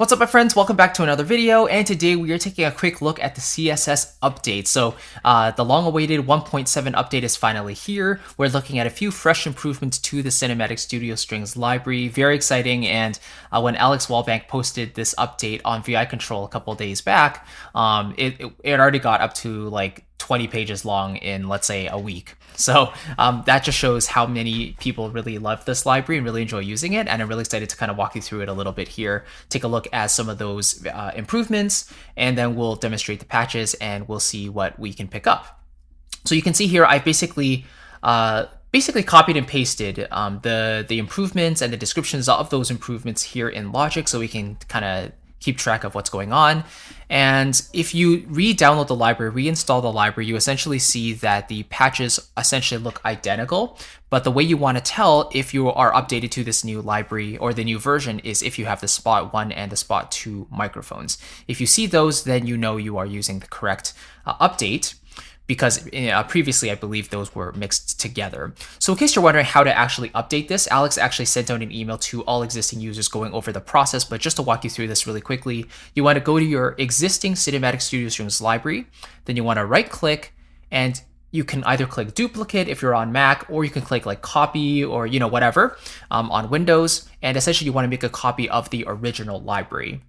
What's up, my friends? Welcome back to another video, and today we are taking a quick look at the CSS update. So the long-awaited 1.7 update is finally here. We're looking at a few fresh improvements to the Cinematic Studio Strings library. Very exciting, and when Alex Wallbank posted this update on VI Control a couple days back, it already got up to like 20 pages long in, let's say, a week. So that just shows how many people really love this library and really enjoy using it. And I'm really excited to kind of walk you through it a little bit here, take a look at some of those improvements, and then we'll demonstrate the patches and we'll see what we can pick up. So you can see here, I basically copied and pasted the improvements and the descriptions of those improvements here in Logic so we can kind of keep track of what's going on. And if you re-download the library, reinstall the library, you essentially see that the patches essentially look identical. But the way you want to tell if you are updated to this new library or the new version is if you have the Spot 1 and the Spot 2 microphones. If you see those, then you know you are using the correct update, because previously I believe those were mixed together. So in case you're wondering how to actually update this, Alex actually sent out an email to all existing users going over the process, but just to walk you through this really quickly, you want to go to your existing Cinematic Studio Strings library, then you want to right click, and you can either click duplicate if you're on Mac, or you can click like copy or whatever on Windows, and essentially you want to make a copy of the original library.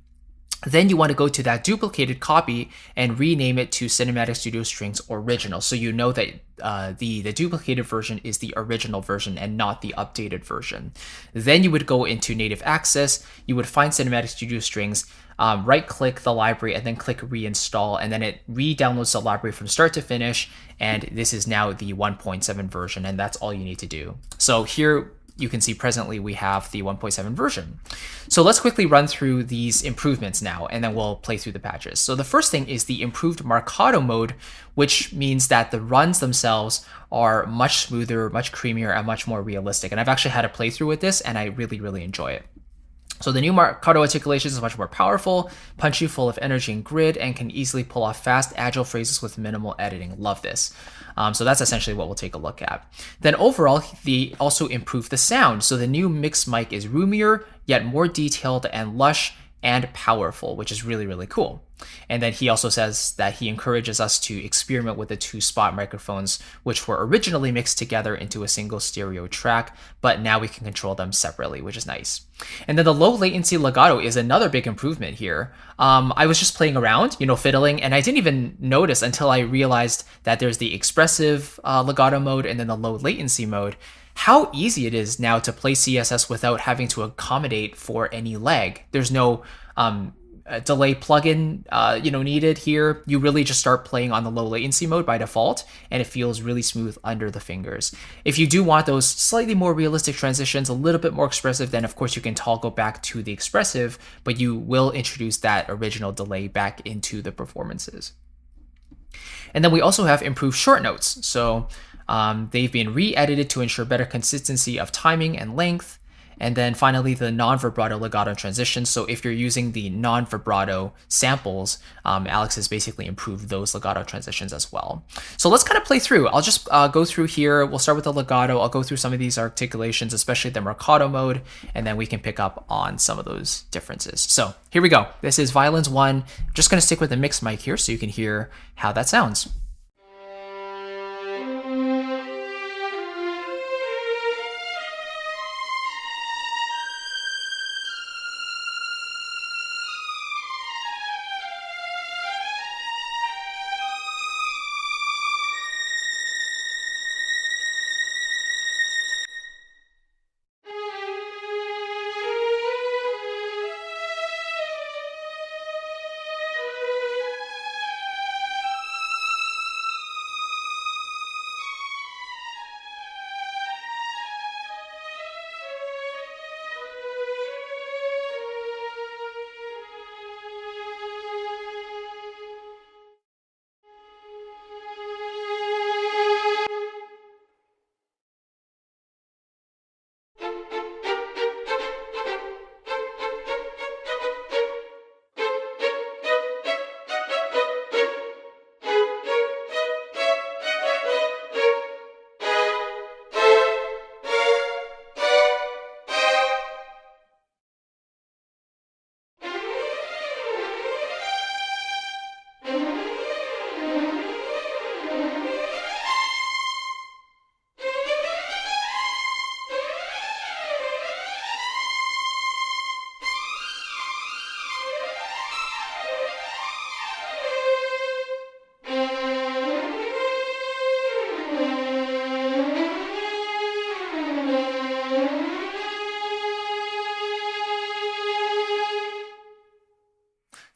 Then you want to go to that duplicated copy and rename it to Cinematic Studio Strings Original. So you know that the duplicated version is the original version and not the updated version. Then you would go into Native Access. You would find Cinematic Studio Strings, right click the library and then click reinstall. And then it re-downloads the library from start to finish. And this is now the 1.7 version. And that's all you need to do. So here you can see presently we have the 1.7 version. So let's quickly run through these improvements now, and then we'll play through the patches. So the first thing is the improved Marcato mode, which means that the runs themselves are much smoother, much creamier, and much more realistic. And I've actually had a playthrough with this, and I really, really enjoy it. So the new Marcato articulation is much more powerful, punchy, full of energy and grit, and can easily pull off fast, agile phrases with minimal editing. Love this. So that's essentially what we'll take a look at. Then overall, they also improved the sound. So the new mix mic is roomier, yet more detailed and lush and powerful, which is really, really cool. And then he also says that he encourages us to experiment with the two spot microphones, which were originally mixed together into a single stereo track, but now we can control them separately, which is nice. And then the low latency legato is another big improvement here. I was just playing around, fiddling, and I didn't even notice until I realized that there's the expressive legato mode and then the low latency mode. How easy it is now to play CSS without having to accommodate for any lag. There's no delay plugin needed here. You really just start playing on the low latency mode by default, and it feels really smooth under the fingers. If you do want those slightly more realistic transitions, a little bit more expressive, then of course you can toggle back to the expressive, but you will introduce that original delay back into the performances. And then we also have improved short notes. So they've been re-edited to ensure better consistency of timing and length. And then finally, the non-vibrato legato transitions. So if you're using the non-vibrato samples, Alex has basically improved those legato transitions as well. So let's kind of play through. I'll just go through here. We'll start with the legato. I'll go through some of these articulations, especially the Marcato mode, and then we can pick up on some of those differences. So here we go. This is Violins 1. I'm just going to stick with the mixed mic here so you can hear how that sounds.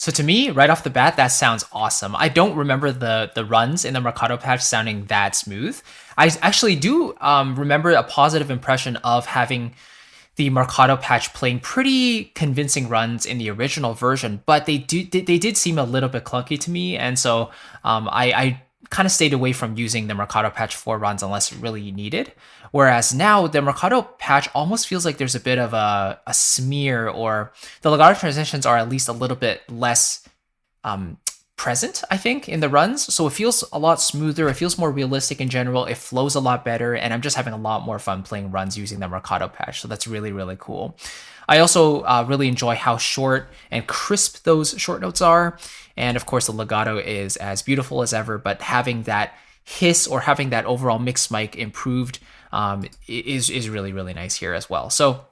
So to me, right off the bat, that sounds awesome. I don't remember the runs in the Mercado patch sounding that smooth. I actually do remember a positive impression of having the Mercado patch playing pretty convincing runs in the original version, but they did seem a little bit clunky to me, and so I kind of stayed away from using the Mercado patch for runs unless really needed. Whereas now the Mercado patch almost feels like there's a bit of a smear, or the legato transitions are at least a little bit less present, I think, in the runs. So it feels a lot smoother. It feels more realistic in general. It flows a lot better. And I'm just having a lot more fun playing runs using the Mercado patch. So that's really, really cool. I also really enjoy how short and crisp those short notes are. And of course, the legato is as beautiful as ever, but having that hiss or having that overall mix mic improved is really, really nice here as well. So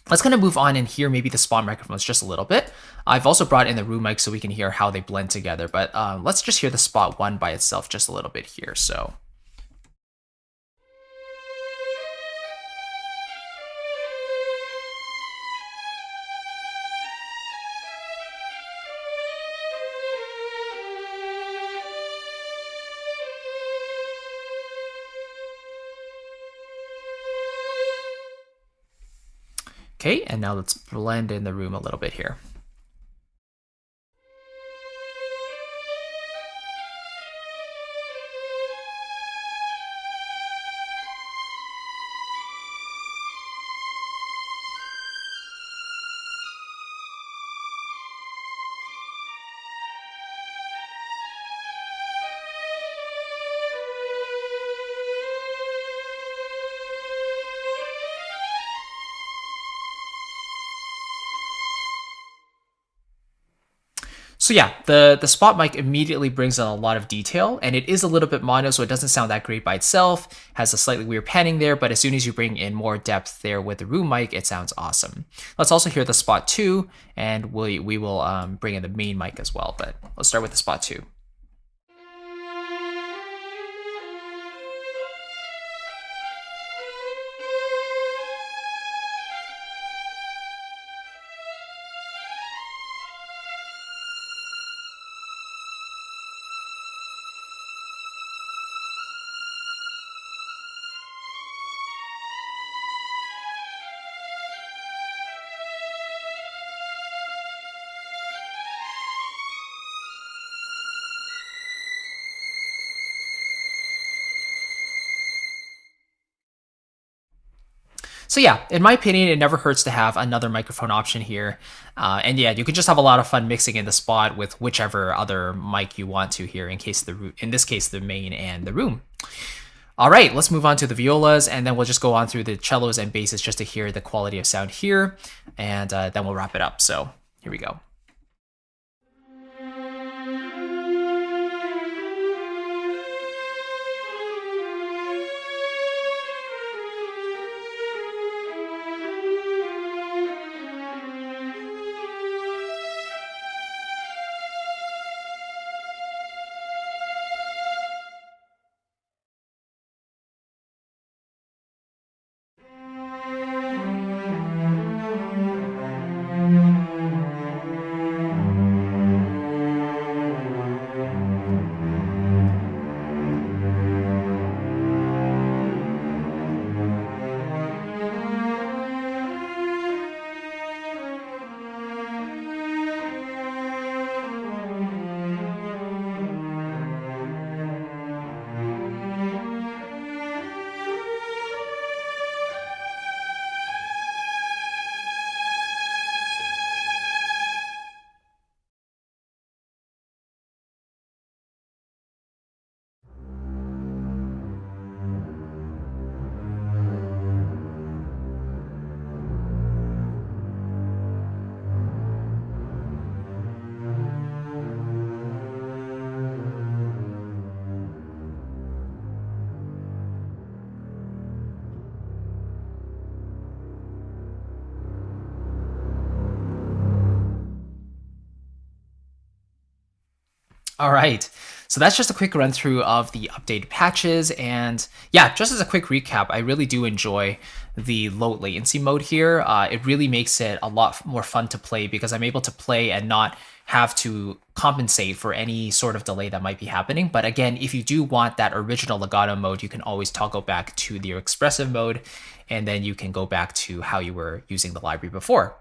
let's kind of move on and hear maybe the spot microphones just a little bit. I've also brought in the room mic so we can hear how they blend together, but let's just hear the spot one by itself just a little bit here. So. Okay, and now let's blend in the room a little bit here. So yeah, the spot mic immediately brings in a lot of detail, and it is a little bit mono, so it doesn't sound that great by itself. Has a slightly weird panning there, but as soon as you bring in more depth there with the room mic, it sounds awesome. Let's also hear the spot 2, and we will bring in the main mic as well, but let's start with the spot 2. So yeah, in my opinion, it never hurts to have another microphone option here. And yeah, you can just have a lot of fun mixing in the spot with whichever other mic you want to here, in this case, the main and the room. All right, let's move on to the violas, and then we'll just go on through the cellos and basses just to hear the quality of sound here, and then we'll wrap it up. So here we go. All right. So that's just a quick run through of the updated patches. And yeah, just as a quick recap, I really do enjoy the low latency mode here. It really makes it a lot more fun to play because I'm able to play and not have to compensate for any sort of delay that might be happening. But again, if you do want that original legato mode, you can always toggle back to the expressive mode, and then you can go back to how you were using the library before.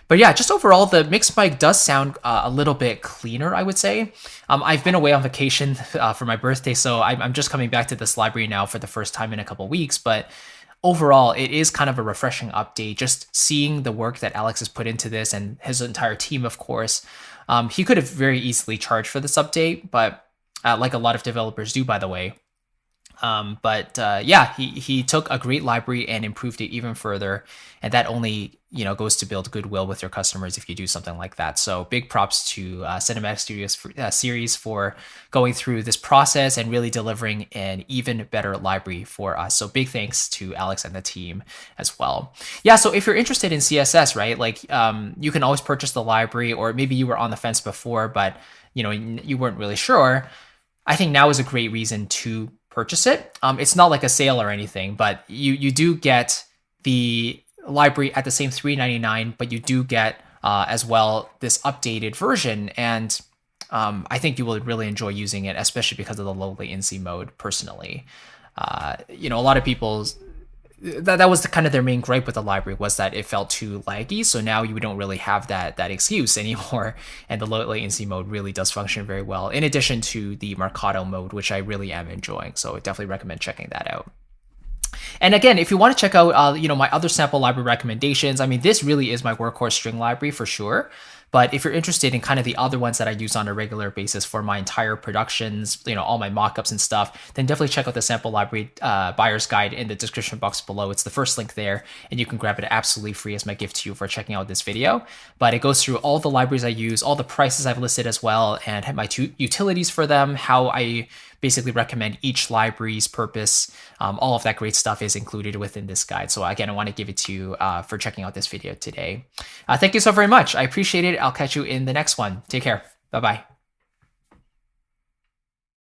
But yeah, just overall, the mixed mic does sound a little bit cleaner, I would say. I've been away on vacation for my birthday, so I'm just coming back to this library now for the first time in a couple weeks. But overall, it is kind of a refreshing update. Just seeing the work that Alex has put into this and his entire team, of course. He could have very easily charged for this update, but like a lot of developers do, by the way. Yeah, he took a great library and improved it even further, and that only goes to build goodwill with your customers if you do something like that. So big props to Cinematic Studios series for going through this process and really delivering an even better library for us. So big thanks to Alex and the team as well. Yeah, so if you're interested in CSS, right, like you can always purchase the library, or maybe you were on the fence before, but you weren't really sure. I think now is a great reason to purchase it. It's not like a sale or anything, but you do get the library at the same $3.99, but you do get as well this updated version, and I think you will really enjoy using it, especially because of the low latency mode. Personally, a lot of people that was kind of their main gripe with the library, was that it felt too laggy. So now you don't really have that excuse anymore, and the low latency mode really does function very well, in addition to the Marcato mode, which I really am enjoying. So I definitely recommend checking that out. And again, if you want to check out, my other sample library recommendations, I mean, this really is my workhorse string library for sure. But if you're interested in kind of the other ones that I use on a regular basis for my entire productions, all my mockups and stuff, then definitely check out the sample library buyer's guide in the description box below. It's the first link there, and you can grab it absolutely free as my gift to you for checking out this video. But it goes through all the libraries I use, all the prices I've listed as well, and my utilities for them, how I basically recommend each library's purpose. All of that great stuff is included within this guide. So again, I want to give it to you for checking out this video today. Thank you so very much. I appreciate it. I'll catch you in the next one. Take care. Bye-bye.